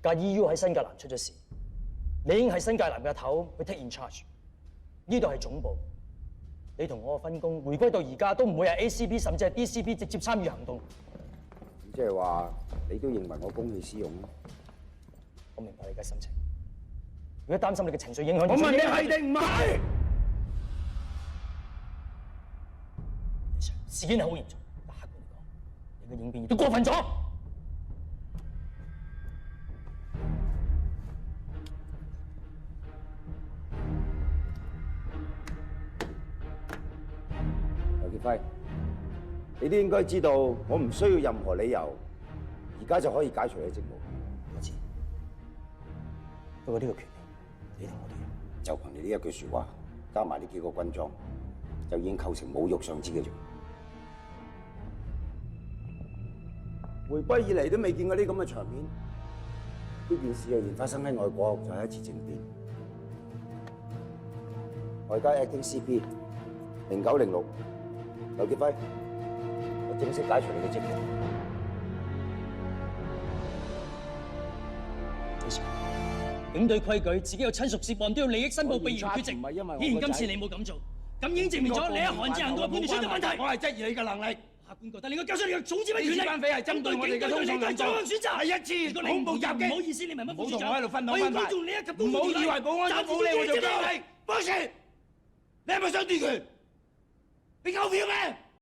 架 EU 喺新界南出咗事，你已經係新界南嘅頭去 take in charge。呢度係總部，你同我嘅分工回歸到而家都唔會係 ACP 甚至係 DCP 直接參與行動。即係話你都認為我公器私用咯？我明白你嘅心情。如果擔心你嘅情緒影響，我問你係定唔係？事件係好嚴重，但客觀嚟講，你嘅應變亦都過分咗。劉傑輝，你都應該知道，我唔需要任何理由，而家就可以解除你職務。我知，不過呢個權利，你同我都有。就憑你呢一句説話，加埋呢幾個軍裝，就已經構成侮辱上司嘅罪。回歸以嚟都未見過呢咁嘅場面，呢件事若然發生喺外國，就係一次政變。外交 Acting CP 0906，劉傑輝，我正式解除你嘅職務。警隊規矩，自己有親屬涉案都要利益申報，避嫌缺席。既然今次你冇咁做，咁已經證明咗你喺韓志行動嘅判斷出咗問題。我係質疑你嘅能力。客觀覺得你應該交出你嘅總指揮權力。呢班匪係針對我哋嘅通訊作案選擇。第一次恐怖襲擊。唔好意思，你明乜？唔好同我喺度分享分派。唔好以為保安都冇理我做經理。博士，你係咪想奪權？你夠票咩？